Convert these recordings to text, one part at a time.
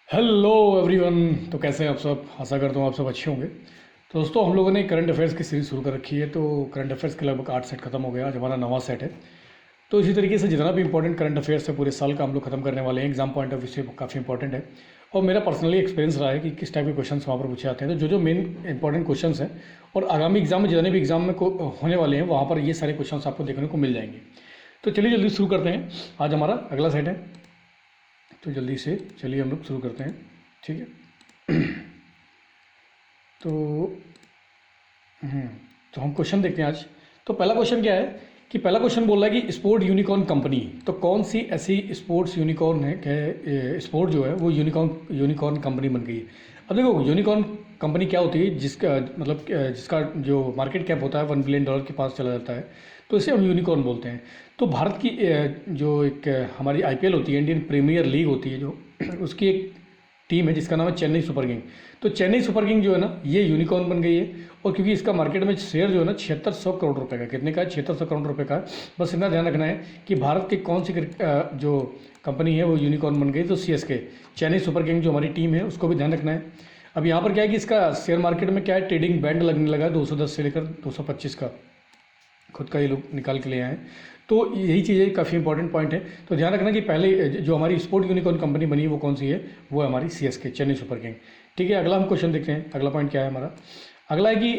Hello everyone. तो कैसे हैं आप सब? आशा करता हूँ आप सब अच्छे होंगे। तो दोस्तों, हम लोगों ने करंट अफेयर्स की सीरीज़ शुरू कर रखी है। तो करंट अफेयर्स के लगभग 8 सेट खत्म हो गया, आज हमारा नवा सेट है। तो इसी तरीके से जितना भी इंपॉर्टेंट करंट अफेयर्स है पूरे साल का हम लोग खत्म करने वाले हैं। एग्जाम पॉइंट ऑफ व्यू से काफ़ी इंपॉर्टेंट है और मेरा पर्सनली एक्सपीरियंस रहा है कि किस टाइप के क्वेश्चन वहाँ पर पूछे जाते हैं। तो जो जो मेन इंपॉर्टेंट क्वेश्चन हैं और आगामी एग्जाम में जितने भी एग्जाम में होने वाले हैं वहाँ पर ये सारे क्वेश्चन आपको देखने को मिल जाएंगे। तो चलिए जल्दी शुरू करते हैं। आज हमारा अगला सेट है, तो जल्दी से चलिए हम लोग शुरू करते हैं। ठीक है। तो हम्म, तो हम क्वेश्चन देखते हैं आज। तो पहला क्वेश्चन क्या है कि पहला क्वेश्चन बोल रहा है कि स्पोर्ट यूनिकॉर्न कंपनी, तो कौन सी ऐसी स्पोर्ट्स यूनिकॉर्न है कि स्पोर्ट जो है वो यूनिकॉर्न यूनिकॉर्न कंपनी बन गई है। अब देखो, यूनिकॉर्न कंपनी क्या होती है? जिसका मतलब जिसका जो मार्केट कैप होता है $1 बिलियन के पास चला जाता है, तो इसे हम यूनिकॉर्न बोलते हैं। तो भारत की जो एक हमारी आईपीएल होती है, इंडियन प्रीमियर लीग होती है जो, उसकी एक टीम है जिसका नाम है चेन्नई सुपर किंग। तो चेन्नई सुपर किंग जो है ना, ये यूनिकॉर्न बन गई है। और क्योंकि इसका मार्केट में शेयर जो है ना 7600 करोड़ रुपए का, कितने का है? 7600 करोड़ रुपए का है। बस इतना ध्यान रखना है कि भारत की कौन सी जो कंपनी है वो यूनिकॉर्न बन गई। तो सीएसके, चेन्नई सुपर किंग जो हमारी टीम है, उसको भी ध्यान रखना है। अब यहाँ पर क्या है कि इसका शेयर मार्केट में क्या है, ट्रेडिंग बैंड लगने लगा है 210 से लेकर 225 का, खुद का ये लोग निकाल के ले आए हैं। तो यही चीज़ें काफ़ी इंपॉर्टेंट पॉइंट है। तो ध्यान रखना कि पहले जो हमारी स्पोर्ट यूनिकॉर्न कंपनी बनी है वो कौन सी है, वो है हमारी सीएसके, चेन्नई सुपर किंग। ठीक है, अगला हम क्वेश्चन देखते हैं। अगला पॉइंट क्या है हमारा? अगला है कि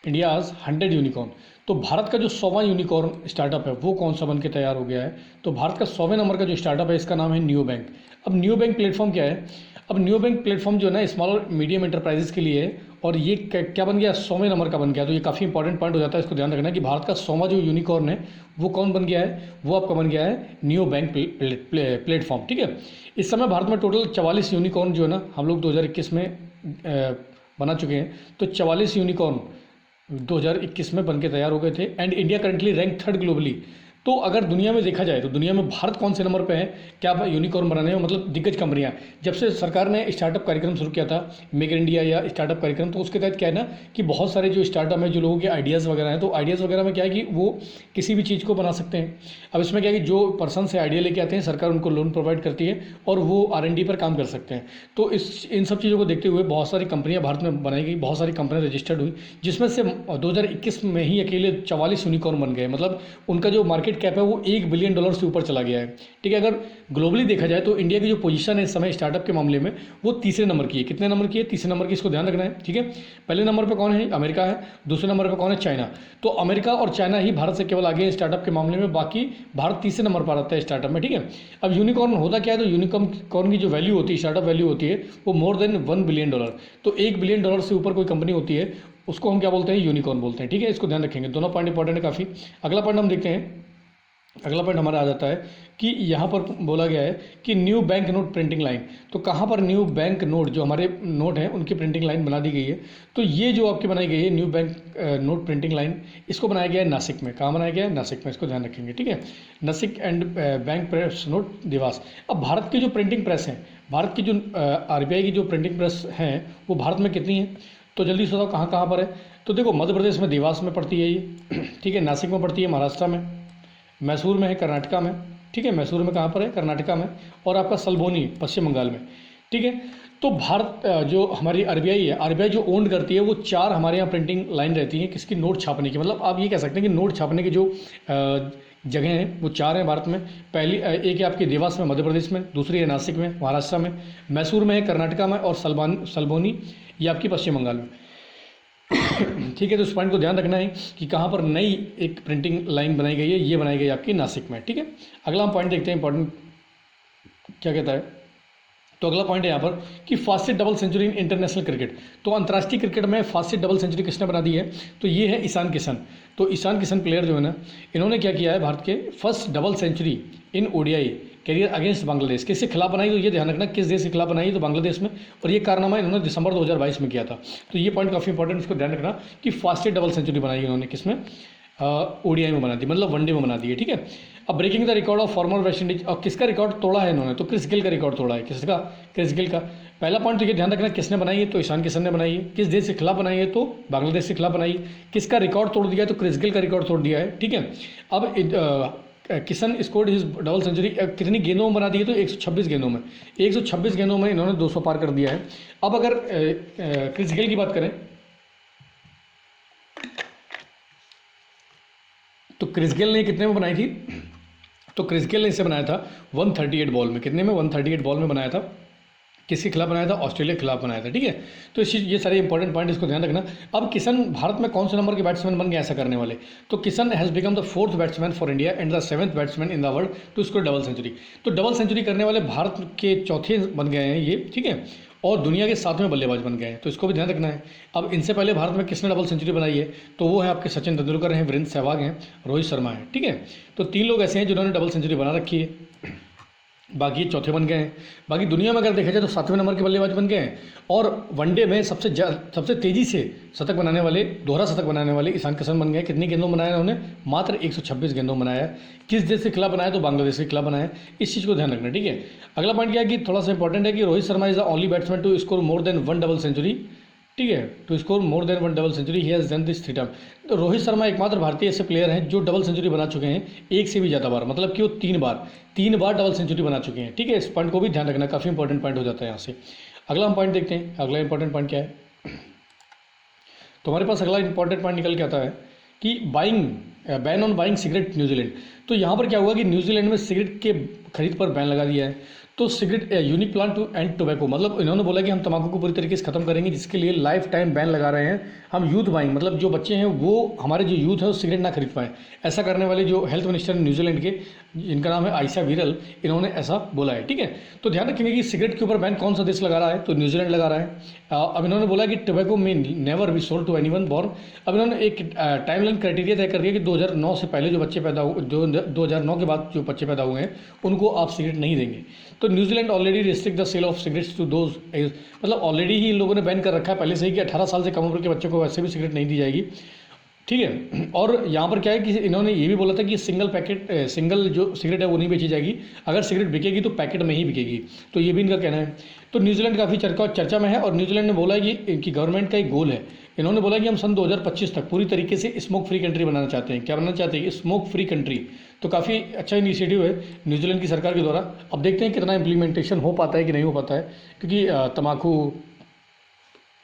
इंडियाज़ 100 यूनिकॉर्न। तो भारत का जो 100वां यूनिकॉर्न स्टार्टअप है वो कौन सा बन के तैयार हो गया है? तो भारत का 100वें नंबर का जो स्टार्टअप है इसका नाम है न्यू बैंक। अब न्यू बैंक प्लेटफॉर्म क्या है? अब न्यू बैंक प्लेटफॉर्म जो है ना स्मॉल और मीडियम इंटरप्राइजेस के लिए है। और ये क्या बन गया? 100वें नंबर का बन गया। तो ये काफ़ी इंपॉर्टेंट पॉइंट हो जाता है, इसको ध्यान रखना कि भारत का 100वां जो यूनिकॉर्न है वो कौन बन गया है? वो आपका बन गया है न्यू बैंक प्लेटफॉर्म। ठीक है। इस समय भारत में टोटल 44 यूनिकॉर्न जो है ना हम लोग 2021 में बना चुके हैं। तो 44 यूनिकॉर्न 2021 में बन के तैयार हो गए थे। And India currently rank 3rd globally. तो अगर दुनिया में देखा जाए तो दुनिया में भारत कौन से नंबर पे है क्या यूनिकॉर्न बनाने में, मतलब दिग्गज कंपनियां? जब से सरकार ने स्टार्टअप कार्यक्रम शुरू किया था, मेक इन इंडिया या स्टार्टअप कार्यक्रम, तो उसके तहत क्या है ना कि बहुत सारे जो स्टार्टअप है, जो लोगों के आइडियाज़ वगैरह हैं, तो आइडियाज़ वगैरह में क्या है कि वो किसी भी चीज़ को बना सकते हैं। अब इसमें क्या है कि जो पर्सन से आइडिया लेके आते हैं, सरकार उनको लोन प्रोवाइड करती है और वो R&D पर काम कर सकते हैं। तो इन सब चीज़ों को देखते हुए बहुत सारी कंपनियां भारत में बनाई गई, बहुत सारी कंपनियां रजिस्टर्ड हुई, जिसमें से 2021 में ही अकेले 44 यूनिकॉर्न बन गए। मतलब उनका जो मार्केट कैप है वो $1 बिलियन से ऊपर चला गया है। ठीक है। अगर ग्लोबली देखा जाए तो इंडिया की जो पोजीशन है इस समय स्टार्टअप के मामले में, वो तीसरे नंबर की है। कितने नंबर की है? तीसरे नंबर की। इसको ध्यान रखना है। ठीक है। पहले नंबर पर कौन है? अमेरिका है। दूसरे नंबर पर कौन है? चाइना। तो अमेरिका और चाइना ही भारत से केवल आगे है स्टार्टअप के मामले में, बाकी भारत तीसरे नंबर पर आता है स्टार्टअप में। ठीक है। अब यूनिकॉर्न होता क्या है? तो यूनिकॉर्न की जो वैल्यू होती है, स्टार्टअप वैल्यू होती है, वो मोर देन $1 बिलियन। तो $1 बिलियन से ऊपर कोई कंपनी होती है उसको हम क्या बोलते हैं? यूनिकॉर्न बोलते हैं। ठीक है। इसको ध्यान रखेंगे, दोनों पॉइंट इंपॉर्टेंट है काफ़ी। अगला पॉइंट हम देखते हैं। अगला पॉइंट हमारा आ जाता है कि यहाँ पर बोला गया है कि new bank note printing line. तो कहाँ पर न्यू बैंक नोट, जो हमारे नोट हैं उनकी प्रिंटिंग लाइन बना दी गई है। तो ये जो आपकी बनाई गई है new bank note printing line, इसको बनाया गया है नासिक में। कहाँ बनाया गया है? नासिक में। इसको ध्यान रखेंगे। ठीक है। Nashik and bank press note Dewas. अब भारत की जो प्रिंटिंग प्रेस है, भारत की जो RBI की जो प्रिंटिंग प्रेस है वो भारत में कितनी है? तो जल्दी से बताओ कहाँ कहाँ पर है? तो देखो, मध्य प्रदेश में देवास में पड़ती है ये। ठीक है। नासिक में पड़ती है महाराष्ट्र में, मैसूर में है कर्नाटका में। ठीक है। मैसूर में कहाँ पर है? कर्नाटका में। और आपका सल्बोनी पश्चिम बंगाल में। ठीक है। तो भारत जो हमारी RBI है, RBI जो ओन करती है, वो 4 हमारे यहाँ प्रिंटिंग लाइन रहती है किसकी? नोट छापने की। मतलब आप ये कह सकते हैं कि नोट छापने की जो जगह हैं वो 4 हैं भारत में। पहली एक है आपकी देवास में मध्य प्रदेश में, दूसरी है नासिक में महाराष्ट्र में, मैसूर में है कर्नाटका में, और सल्बोनी ये आपकी पश्चिम बंगाल में। ठीक है। तो इस पॉइंट को ध्यान रखना है कि कहाँ पर नई एक प्रिंटिंग लाइन बनाई गई है, ये बनाई गई है आपकी नासिक में। ठीक है। अगला हम पॉइंट देखते हैं, इंपॉर्टेंट क्या कहता है। तो अगला पॉइंट है यहाँ पर कि fastest double century in international cricket. तो अंतर्राष्ट्रीय क्रिकेट में फास्टेस्ट डबल सेंचुरी किसने बना दी है? तो ये है ईशान किशन। तो ईशान किशन प्लेयर जो है ना, इन्होंने क्या किया है, भारत के फर्स्ट डबल सेंचुरी इन ODI कैरियर अगेंस्ट बांग्लादेश। किसके खिलाफ बनाई? तो ये ध्यान रखना किस देश के खिलाफ बनाई, तो बांग्लादेश में। और ये कारनामा इन्होंने दिसंबर 2022 में किया था। तो ये पॉइंट काफ़ी इंपॉर्टेंट, इसको ध्यान रखना कि फास्टेस्ट डबल सेंचुरी बनाई इन्होंने किसमें? ODI में बना दी, मतलब वनडे में बना दी है। ठीक है। अब breaking the record of former West Indies. और किसका रिकॉर्ड तोड़ा है इन्होंने? तो क्रिस गेल का रिकॉर्ड तोड़ा है। किसका? क्रिस गेल का। पहला पॉइंट तो ये ध्यान रखना किसने बनाई है? तो ईशान किशन ने बनाई है। किस देश के खिलाफ बनाई है? तो बांग्लादेश के खिलाफ बनाई है। किसका रिकॉर्ड तोड़ दिया है? तो क्रिस गेल का रिकॉर्ड तोड़ दिया है। ठीक है। अब Kishan scored his double century कितनी गेंदों में बना दी है, तो 126 गेंदों में। 126 गेंदों में इन्होंने 200 पार कर दिया है। अब अगर क्रिस गेल की बात करें तो क्रिस गेल ने कितने में बनाई थी, तो क्रिस गेल ने इसे बनाया था 138 बॉल में। कितने में? 138 बॉल में बनाया था। किसके खिलाफ बनाया था? ऑस्ट्रेलिया के खिलाफ बनाया था। ठीक है, तो ये सारे इंपॉर्टेंट पॉइंट इसको ध्यान रखना। अब किशन भारत में कौन से नंबर के बैट्समैन बन गए ऐसा करने वाले? तो Kishan has become the 4th batsman for India and the 7th batsman in the world to score double century. तो डबल सेंचुरी करने वाले भारत के चौथे बन गए हैं ये। ठीक है, और दुनिया के 7वें बल्लेबाज बन गए हैं, तो इसको भी ध्यान रखना है। अब इनसे पहले भारत में किसने डबल सेंचुरी बनाई है? तो वो है आपके सचिन तेंदुलकर हैं, वीरेंद्र सहवाग हैं, रोहित शर्मा है। ठीक है, तो 3 लोग ऐसे हैं जिन्होंने डबल सेंचुरी बना रखी है, बाकी ये चौथे बन गए हैं। बाकी दुनिया में अगर देखा जाए तो 7वें नंबर के बल्लेबाज बन गए हैं। और वनडे में सबसे तेज़ी से शतक बनाने वाले, दोहरा शतक बनाने वाले ईशान किशन बन गए। कितनी गेंदों बनाया उन्होंने? मात्र 126 गेंदों बनाया। किस देश के खिलाफ बनाया? तो बांग्लादेश के खिलाफ बनाया। इस चीज़ को ध्यान रखना। ठीक है, अगला पॉइंट क्या है कि थोड़ा सा इंपॉर्टेंट है कि Rohit Sharma is the only batsman to score more than 1 double century. ठीक है, to score more than 1 double century he has done this 3 time. तो रोहित शर्मा एकमात्र भारतीय ऐसे प्लेयर हैं जो डबल सेंचुरी बना चुके हैं एक से भी ज़्यादा बार, मतलब कि वो 3 बार डबल सेंचुरी बना चुके हैं। ठीक है, इस पॉइंट को भी ध्यान रखना, काफ़ी इंपॉर्टेंट पॉइंट हो जाता है यहाँ से। अगला हम पॉइंट देखते हैं। अगला इंपॉर्टेंट पॉइंट क्या है? तो हमारे पास अगला इंपॉर्टेंट पॉइंट निकल के आता है कि ban on buying cigarette New Zealand. तो यहाँ पर क्या हुआ कि न्यूजीलैंड में सिगरेट के खरीद पर बैन लगा दिया है। तो cigarette unique plan to end tobacco, मतलब इन्होंने बोला कि हम तंबाकू को पूरी तरीके से खत्म करेंगे, जिसके लिए लाइफ टाइम बैन लगा रहे हैं। हम यूथ बाइंग, मतलब जो बच्चे हैं वो, हमारे जो यूथ है वो सिगरेट ना खरीद पाए, ऐसा करने वाले जो हेल्थ मिनिस्टर न्यूजीलैंड के, जिनका नाम है आयशा विरल, इन्होंने ऐसा बोला है। ठीक है, तो ध्यान रखेंगे कि सिगरेट के ऊपर बैन कौन सा देश लगा रहा है? तो न्यूजीलैंड लगा रहा है। अब इन्होंने बोला कि tobacco may never be sold to anyone born. अब इन्होंने एक टाइमलाइन क्राइटेरिया तय कर दिया कि 2009 से पहले जो बच्चे पैदा हुए, 2009 के बाद जो बच्चे पैदा हुए हैं उनको आप सिगरेट नहीं देंगे। तो New Zealand already restrict the sale of cigarettes to those age, मतलब ऑलरेडी ही इन लोगों ने बैन कर रखा है पहले से ही कि 18 साल से कम उम्र के बच्चों को वैसे भी सिगरेट नहीं दी जाएगी। ठीक है, और यहाँ पर क्या है कि इन्होंने ये भी बोला था कि सिंगल जो सिगरेट है वो नहीं बेची जाएगी, अगर सिगरेट बिकेगी तो पैकेट में ही बिकेगी। तो ये भी इनका कहना है। तो न्यूजीलैंड काफ़ी चर्चा में है, और न्यूजीलैंड ने बोला है कि इनकी गवर्नमेंट का एक गोल है। इन्होंने बोला कि हम सन 2025 तक पूरी तरीके से स्मोक फ्री कंट्री बनाना चाहते हैं। क्या बनाना चाहते हैं? Smoke free country. तो काफ़ी अच्छा इनिशिएटिव है न्यूजीलैंड की सरकार के द्वारा। अब देखते हैं कितना इम्प्लीमेंटेशन हो पाता है कि नहीं हो पाता है, क्योंकि तंबाकू,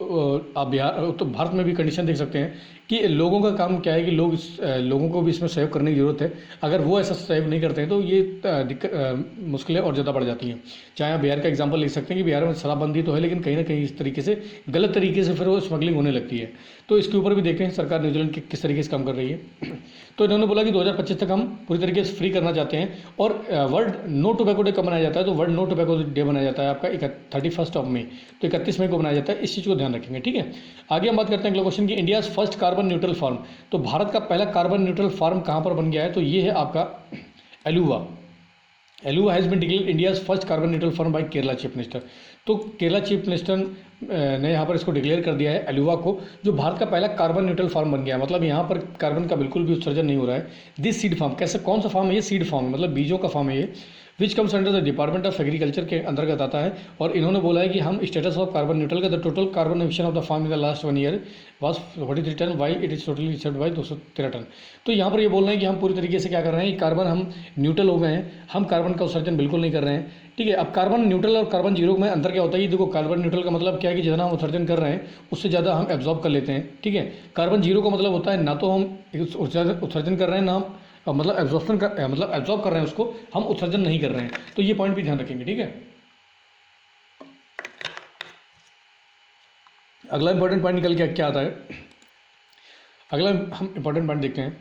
आप बिहार तो भारत में भी कंडीशन देख सकते हैं कि लोगों का काम क्या है कि लोगों को भी इसमें सहयोग करने की ज़रूरत है। अगर वो ऐसा सहयोग नहीं करते हैं तो ये मुश्किलें और ज़्यादा बढ़ जाती हैं। चाहे आप बिहार का एग्जांपल ले सकते हैं कि बिहार में शराबबंदी तो है, लेकिन कहीं ना कहीं इस तरीके से गलत तरीके से फिर वो स्मगलिंग होने लगती है। तो इसके ऊपर भी देखें सरकार न्यूजीलैंड किस तरीके से काम कर रही है। तो इन्होंने बोला कि 2025 तक हम पूरी तरीके से फ्री करना चाहते हैं। और वर्ल्ड नो टोबैको डे कब मनाया जाता है? तो वर्ल्ड नो टोबैको डे मनाया जाता है आपका 31 मई, तो 31 मई को मनाया जाता है। इस चीज़ को ध्यान रखेंगे। ठीक है, आगे हम बात करते हैं अगला क्वेश्चन की India's first carbon neutral farm. तो भारत का पहला कार्बन न्यूट्रल फार्म कहाँ पर बन गया है? तो ये है आपका Aluva. Aluva has been declared India's first carbon neutral farm by Kerala chief minister. तो केरला चीफ मिनिस्टर ने यहाँ पर इसको डिक्लेयर कर दिया है एलुवा को, जो भारत का पहला कार्बन न्यूट्रल फार्म बन गया है। मतलब यहाँ पर कार्बन का बिल्कुल भी उत्सर्जन नहीं हो रहा है। दिस सीड फार्म, कैसे, कौन सा फार्म है ये? सीड फार्म है, मतलब बीजों का फार्म है ये, which comes under the department of agriculture के अंतर्गत आता है। और इन्होंने बोला है कि हम स्टेटस ऑफ कार्बन न्यूट्रल का the total carbon emission of the farm in the last 1 year was 43 ton, why it is totally receipt by 213 ton. तो यहाँ पर ये बोल रहे हैं कि हम पूरी तरीके से क्या कर रहे हैं, कार्बन हम न्यूट्रल हो गए हैं, हम कार्बन का उत्सर्जन बिल्कुल नहीं कर रहे हैं। ठीक है, अब कार्बन न्यूट्रल और कार्बन जीरो में अंतर क्या होता है? ये देखो, कार्बन न्यूट्रल का मतलब क्या है कि जितना हम उत्सर्जन कर रहे हैं उससे ज़्यादा हम एब्जॉर्ब कर लेते हैं। ठीक है, कार्बन जीरो का मतलब होता है ना तो हम उत्सर्जन कर रहे हैं, ना हम मतलब एब्जॉर्ब कर रहे हैं उसको, हम उत्सर्जन नहीं कर रहे हैं। तो ये पॉइंट भी ध्यान रखेंगे। ठीक है, अगला इंपॉर्टेंट पॉइंट निकल के क्या आता है? अगला हम इंपॉर्टेंट पॉइंट देखते हैं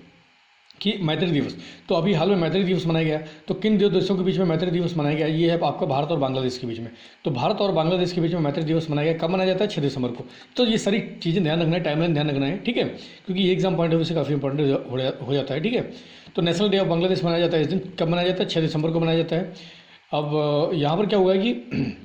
कि मैत्री दिवस। तो अभी हाल में मैत्री दिवस मनाया गया। तो किन दो देशों के बीच में मैत्री दिवस मनाया गया? ये है आपका भारत और बांग्लादेश के बीच में। तो भारत और बांग्लादेश के बीच में मैत्री दिवस मनाया गया। कब मनाया जाता है? 6 दिसंबर को। तो ये सारी चीज़ें ध्यान रखना है, टाइमलाइन ध्यान रखना है। ठीक है, क्योंकि ये एग्जाम पॉइंट ऑफ व्यू से काफ़ी इंपॉर्टेंट हो जाता है। ठीक है, तो नेशनल डे ऑफ बांग्लादेश मनाया जाता है। इस दिन कब मनाया जाता है? 6 दिसंबर को मनाया जाता है। अब यहाँ पर क्या हुआ है कि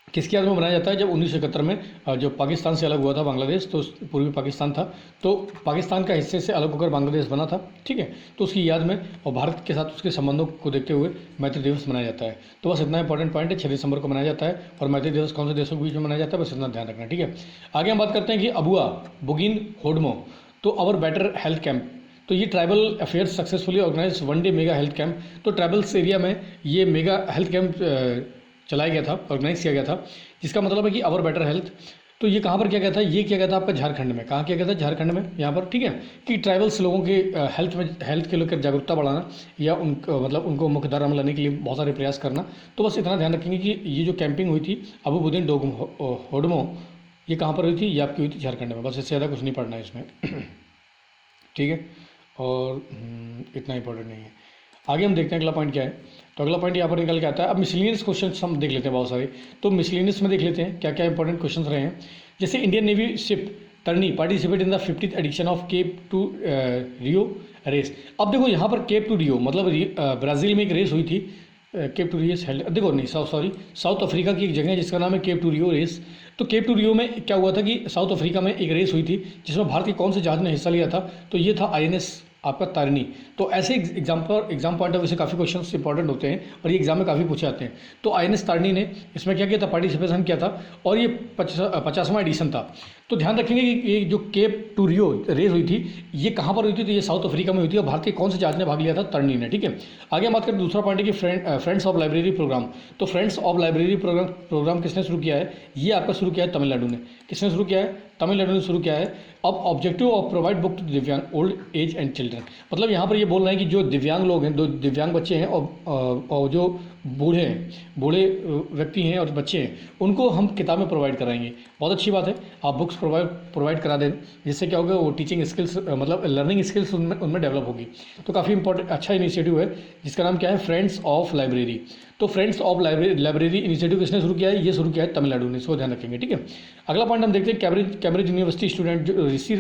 किसकी याद में बनाया जाता है? जब 1971 में जो पाकिस्तान से अलग हुआ था बांग्लादेश, तो पूर्वी पाकिस्तान था, तो पाकिस्तान का हिस्से से अलग होकर बांग्लादेश बना था। ठीक है, तो उसकी याद में और भारत के साथ उसके संबंधों को देखते हुए मैत्री दिवस मनाया जाता है। तो बस इतना इंपॉर्टेंट पॉइंट है, 6 दिसंबर को मनाया जाता है। और मैत्री दिवस कौन से देशों के बीच में मनाया जाता है, बस इतना ध्यान रखना। ठीक है, आगे हम बात करते हैं कि अबुआ बुगिन होडमो, तो अवर बेटर हेल्थ कैंप। तो ये tribal affairs successfully organise 1 day mega health camp. तो ट्राइबल्स एरिया में ये मेगा हेल्थ कैंप चलाया गया था, ऑर्गेनाइज किया गया था, जिसका मतलब है कि अवर बेटर हेल्थ। तो ये कहाँ पर किया गया था? ये किया गया था आपका झारखंड में। कहाँ किया गया था? झारखंड में, यहाँ पर, ठीक है। कि ट्राइबल्स लोगों के हेल्थ के लेकर जागरूकता बढ़ाना या मतलब उनको मुख्यधारा में लाने के लिए बहुत सारे प्रयास करना। तो बस इतना ध्यान रखेंगे कि ये जो कैंपिंग हुई थी अबुबुद्दीन होडमो, ये कहाँ पर हुई थी? ये आपकी हुई थी झारखंड में। बस इससे ज़्यादा कुछ नहीं पढ़ना है इसमें ठीक है, और इतना इंपॉर्टेंट नहीं है। आगे हम देखते हैं अगला पॉइंट क्या है। तो अगला पॉइंट यहाँ पर निकल के आता है। अब मिसलिनियस क्वेश्चन हम देख लेते हैं बहुत सारे। तो मिसलिनियस में देख लेते हैं क्या क्या इंपॉर्टेंट क्वेश्चन रहे हैं। जैसे Indian Navy ship Tarini participate in the 50th edition of Cape to Rio race. अब देखो यहाँ पर केप टू रियो मतलब ब्राज़ील में एक रेस हुई थी, केप टू रियो हेल्ड, देखो नहीं साउथ अफ्रीका की एक जगह है जिसका नाम है केप टू रियो रेस। तो केप टू रियो में क्या हुआ था कि साउथ अफ्रीका में एक रेस हुई थी जिसमें भारत के कौन से जहाज ने हिस्सा लिया था? तो ये था INS आपका तारिणी। तो ऐसे एग्जाम पॉइंट ऑफ व्यू से काफ़ी क्वेश्चन इंपॉर्टेंट होते हैं और ये एग्जाम में काफ़ी पूछे जाते हैं। तो INS तारिणी ने इसमें क्या किया था? पार्टिसिपेशन किया था और ये 50वां एडिशन था। तो ध्यान रखेंगे कि ये जो केप टू रियो रेस हुई थी ये कहाँ पर हुई थी? तो ये साउथ अफ्रीका में हुई थी और भारत के कौन से जहाज ने भाग लिया था? तारिणी ने, ठीक है। आगे बात करें दूसरा पॉइंट है कि फ्रेंड्स ऑफ लाइब्रेरी प्रोग्राम। तो फ्रेंड्स ऑफ लाइब्रेरी प्रोग्राम किसने शुरू किया है? ये आपका शुरू किया है तमिलनाडु ने। किसने शुरू किया है? तमिलनाडु ने शुरू किया है। अब objective of provide book to divyang old age and children, मतलब यहाँ पर ये बोल रहे हैं कि जो दिव्यांग लोग हैं, जो दिव्यांग बच्चे हैं और जो बूढ़े व्यक्ति हैं और बच्चे हैं, उनको हम किताबें प्रोवाइड कराएंगे। बहुत अच्छी बात है, आप बुक्स प्रोवाइड करा दें, जिससे क्या होगा? वो टीचिंग स्किल्स मतलब लर्निंग स्किल्स उनमें डेवलप होगी। तो काफ़ी इंपॉर्टेंट अच्छा इनिशिएटिव है जिसका नाम क्या है? Friends of library. तो फ्रेंड्स ऑफ लाइब्रेरी इनिशिएटिव किसने शुरू किया है? ये शुरू किया है तमिलनाडु ने, इसको ध्यान रखेंगे, ठीक है। अगला पॉइंट हम देखते हैं कैम्ब्रिज यूनिवर्सिटी स्टूडेंट ऋषि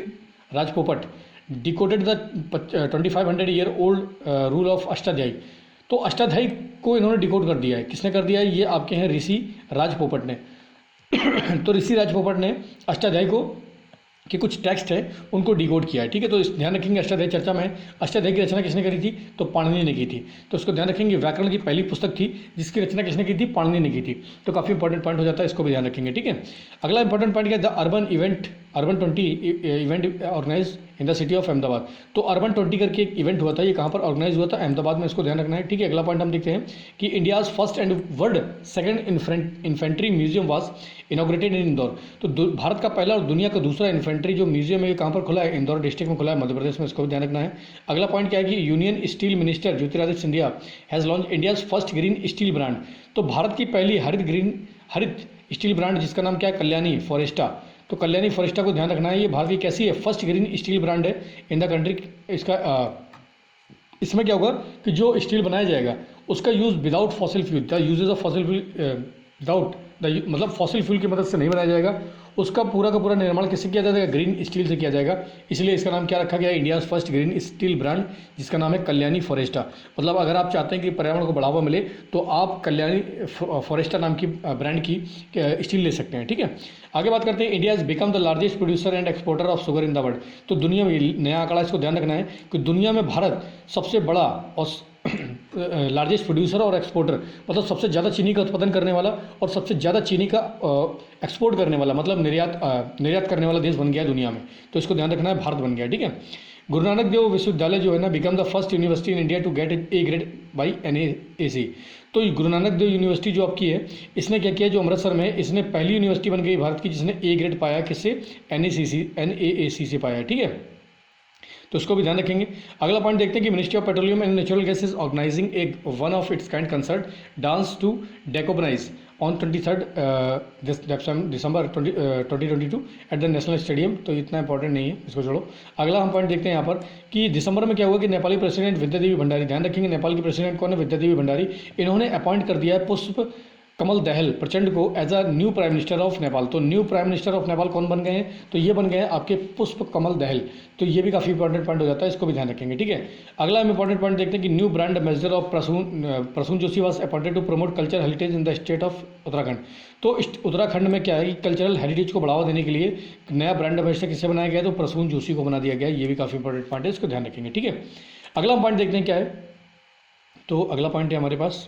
राज पोपट decoded the 2500 year old rule of Ashtadhyayi. तो अष्टाध्यायी को इन्होंने डिकोड कर दिया है। किसने कर दिया है? ये आपके हैं ऋषि राज पोपट ने तो ऋषि राज पोपट ने अष्टाध्यायी को कि कुछ टेक्स्ट है उनको डिकोड किया है, ठीक है। तो ध्यान रखेंगे अष्टाध्यायी चर्चा में है। अष्टाध्यायी की रचना किसने करी थी? तो पाणिनि ने की थी। तो इसको ध्यान रखेंगे, व्याकरण की पहली पुस्तक थी जिसकी रचना किसने की थी? पाणिनि ने की थी। तो काफ़ी इंपॉर्टेंट पॉइंट हो जाता है, इसको भी ध्यान रखेंगे, ठीक है। अगला इंपॉर्टेंट पॉइंट क्या है? The urban 20 event organise in the city of Ahmedabad. तो अर्बन 20 करके एक इवेंट हुआ था, ये कहाँ पर ऑर्गेनाइज हुआ था? अहमदाबाद में, इसको ध्यान रखना है, ठीक है। अगला पॉइंट हम देखते हैं कि India's first and world second infantry museum was inaugurated इन इंदौर। तो भारत का पहला और दुनिया का दूसरा इन्फेंट्री जो म्यूजियम है कहाँ पर खुला है? इंदौर डिस्ट्रिक्ट में खुला है, मध्य प्रदेश में, इसको भी ध्यान रखना है। अगला पॉइंट क्या है कि union steel minister Jyotiraditya Scindia has launch India's first green steel brand. तो भारत की पहली हरित स्टील ब्रांड जिसका नाम क्या है? कल्याणी फॉरेस्टा। तो कल्याणी फॉरेस्टा को ध्यान रखना है, ये भारत की कैसी है? फर्स्ट ग्रीन स्टील ब्रांड है इन द कंट्री। इसमें क्या होगा कि जो स्टील बनाया जाएगा उसका use without fossil fuel, the usages of fossil fuel without मतलब फॉसिल फ्यूल की मदद से नहीं बनाया जाएगा, उसका पूरा का पूरा निर्माण किससे किया जाएगा? ग्रीन स्टील से किया जाएगा। इसलिए इसका नाम क्या रखा गया है? India's first green steel brand जिसका नाम है कल्याणी फॉरेस्टा। मतलब अगर आप चाहते हैं कि पर्यावरण को बढ़ावा मिले तो आप कल्याणी फॉरेस्टा नाम की ब्रांड की स्टील ले सकते हैं, ठीक है। आगे बात करते हैं, India is become the largest producer and exporter of sugar in the world. तो दुनिया में, नया आंकड़ा इसको ध्यान रखना है कि दुनिया में भारत सबसे बड़ा और लार्जेस्ट प्रोड्यूसर और एक्सपोर्टर, मतलब सबसे ज़्यादा चीनी का उत्पादन करने वाला और सबसे ज़्यादा चीनी का एक्सपोर्ट करने वाला, मतलब निर्यात करने वाला देश बन गया दुनिया में। तो इसको ध्यान रखना है, भारत बन गया, ठीक है। गुरु नानक देव विश्वविद्यालय जो है ना, become the first university in India to get A grade by NAAC। तो गुरु नानक देव यूनिवर्सिटी जो आपकी है, इसने क्या किया? जो अमृतसर में है, इसने पहली यूनिवर्सिटी बन गई भारत की जिसने A ग्रेड पाया, किससे? NAAC से पाया, ठीक है। तो इसको भी ध्यान रखेंगे। अगला पॉइंट देखते हैं कि ministry of petroleum and natural gas is organising एक one of its kind concert dance to decarbonise on 23 December 2022 at the national stadium. तो इतना इंपॉर्टेंट नहीं है, इसको छोड़ो। अगला हम पॉइंट देखते हैं यहाँ पर कि दिसंबर में क्या हुआ कि नेपाली प्रेसिडेंट विद्यादेवी भंडारी, ध्यान रखेंगे नेपाल की प्रेसिडेंट कौन है? विद्यादेवी भंडारी। इन्होंने अपॉइंट कर दिया है पुष्प कमल दहल प्रचंड को as a new prime minister of Nepal. तो new prime minister of Nepal कौन बन गए हैं? तो ये बन गए हैं आपके पुष्प कमल दहल। तो ये भी काफ़ी इंपॉर्टेंट पॉइंट हो जाता है, इसको भी ध्यान रखेंगे, ठीक है। अगला हम इंपॉर्टेंट पॉइंट देखते हैं कि new brand ambassador of Prasoon Joshi was appointed to promote culture heritage in the state of Uttarakhand. तो उत्तराखंड में क्या है कि कल्चरल हेरिटेज को बढ़ावा देने के लिए नया ब्रांड एम्बेसडर किसे बनाया गया? तो प्रसून जोशी को बना दिया गया। ये भी काफ़ी इंपॉर्टेंट पॉइंट है, इसको ध्यान रखेंगे, ठीक है। अगला पॉइंट देखते हैं क्या है। तो अगला पॉइंट है हमारे पास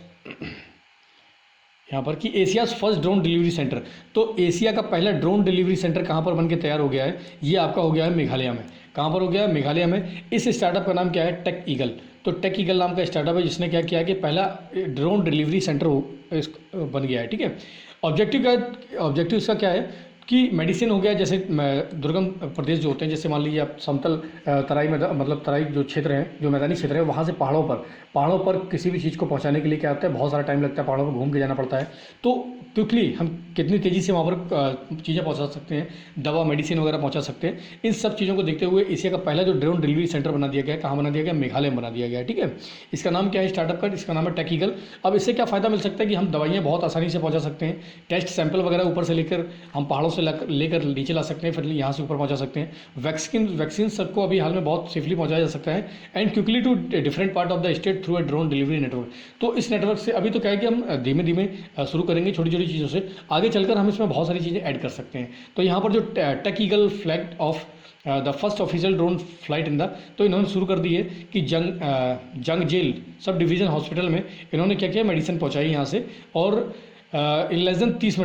यहाँ पर कि Asia's first drone delivery centre. तो एशिया का पहला ड्रोन डिलीवरी सेंटर कहाँ पर बनके तैयार हो गया है? ये आपका हो गया है मेघालय में। कहाँ पर हो गया? मेघालय में। इस स्टार्टअप का नाम क्या है? Tech Eagle. तो टेक ईगल नाम का स्टार्टअप है जिसने क्या किया कि पहला ड्रोन डिलीवरी सेंटर बन गया है, ठीक है। ऑब्जेक्टिव इसका क्या है कि मेडिसिन हो गया, जैसे दुर्गम प्रदेश जो होते हैं, जैसे मान लीजिए आप समतल तराई में, मतलब तराई जो क्षेत्र हैं, जो मैदानी क्षेत्र है, वहाँ से पहाड़ों पर किसी भी चीज़ को पहुँचाने के लिए क्या होता है, बहुत सारा टाइम लगता है, पहाड़ों पर घूम के जाना पड़ता है। तो क्विकली हम कितनी तेज़ी से वहाँ पर चीज़ें पहुँचा सकते हैं, दवा मेडिसिन वगैरह पहुँचा सकते हैं, इन सब चीज़ों को देखते हुए एशिया का पहला जो ड्रोन डिलीवरी सेंटर बना दिया गया है, कहाँ बना दिया गया? मेघालय में बना दिया गया है, ठीक है। इसका नाम क्या है स्टार्टअप का? इसका नाम है टेक ईगल। अब इससे क्या फ़ायदा मिल सकता है कि हम दवाइयाँ बहुत आसानी से पहुँचा सकते हैं, टेस्ट सैंपल वगैरह ऊपर से लेकर हम पहाड़ों से लेकर नीचे ला सकते हैं, फिर यहाँ से ऊपर पहुँचा सकते हैं। वैक्सीन सबको अभी हाल में बहुत सेफली पहुँचाया जा सकता है and quickly to different part of the state through a drone delivery network. तो इस नेटवर्क से अभी तो क्या है कि हम धीमे धीमे शुरू करेंगे छोटी छोटी चीज़ों से, आगे चलकर हम इसमें बहुत सारी चीज़ें ऐड कर सकते हैं। तो यहाँ पर जो Tech Eagle flag off the first official drone flight in the, तो इन्होंने शुरू कर दी है कि जंग जेल सब डिवीज़न हॉस्पिटल में इन्होंने क्या किया, मेडिसिन पहुँचाई यहाँ से, और इन लेस देन 30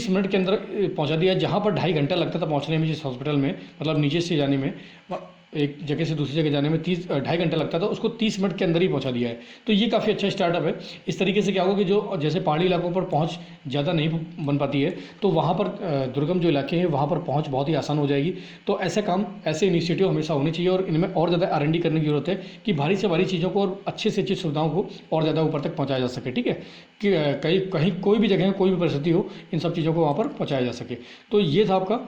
मिनट के अंदर पहुंचा दिया। जहां पर 2.5 घंटा लगता था पहुंचने में जिस हॉस्पिटल में, मतलब नीचे से जाने में, एक जगह से दूसरी जगह जाने में 2.5 घंटा लगता था, उसको 30 मिनट के अंदर ही पहुंचा दिया है। तो ये काफ़ी अच्छा स्टार्टअप है। इस तरीके से क्या होगा कि जो जैसे पहाड़ी इलाकों पर पहुंच ज़्यादा नहीं बन पाती है, तो वहाँ पर दुर्गम जो इलाके हैं वहाँ पर पहुँच बहुत ही आसान हो जाएगी। तो ऐसे काम, ऐसे इनिशिएटिव हमेशा होने चाहिए और इनमें और ज़्यादा R&D करने की जरूरत है कि भारी से भारी चीज़ों को और अच्छे से अच्छी सुविधाओं को और ज़्यादा ऊपर तक पहुँचाया जा सके, ठीक है। कि कहीं कोई भी जगह, कोई भी परिस्थिति हो, इन सब चीज़ों को वहाँ पर पहुँचाया जा सके। तो ये था आपका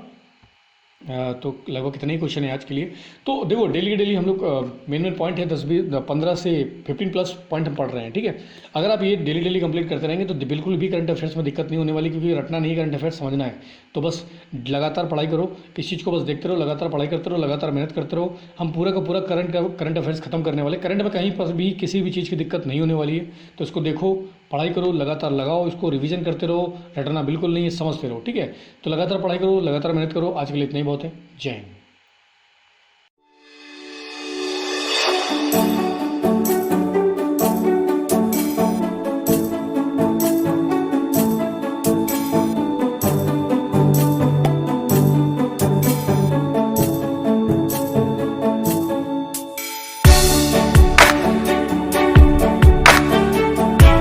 तो लगभग कितने ही क्वेश्चन है आज के लिए। तो देखो डेली हम लोग मेन पॉइंट है 15 से 15 प्लस पॉइंट हम पढ़ रहे हैं, ठीक है। अगर आप ये डेली कंप्लीट करते रहेंगे तो बिल्कुल भी करंट अफेयर्स में दिक्कत नहीं होने वाली, क्योंकि रटना नहीं, करंट अफेयर्स समझना है। तो बस लगातार पढ़ाई करो, इस चीज़ को बस देखते रहो, लगातार पढ़ाई करते रहो, लगातार मेहनत करते रहो। हम पूरा का पूरा करंट अफेयर्स खत्म करने वाले। करंट में कहीं पर भी किसी भी चीज़ की दिक्कत नहीं होने वाली है। तो इसको देखो, पढ़ाई करो, लगातार लगाओ, इसको रिवीजन करते रहो, रटना बिल्कुल नहीं है, समझते रहो, ठीक है। तो लगातार पढ़ाई करो, लगातार मेहनत करो। आज के लिए इतना ही बहुत है। जय हिंद।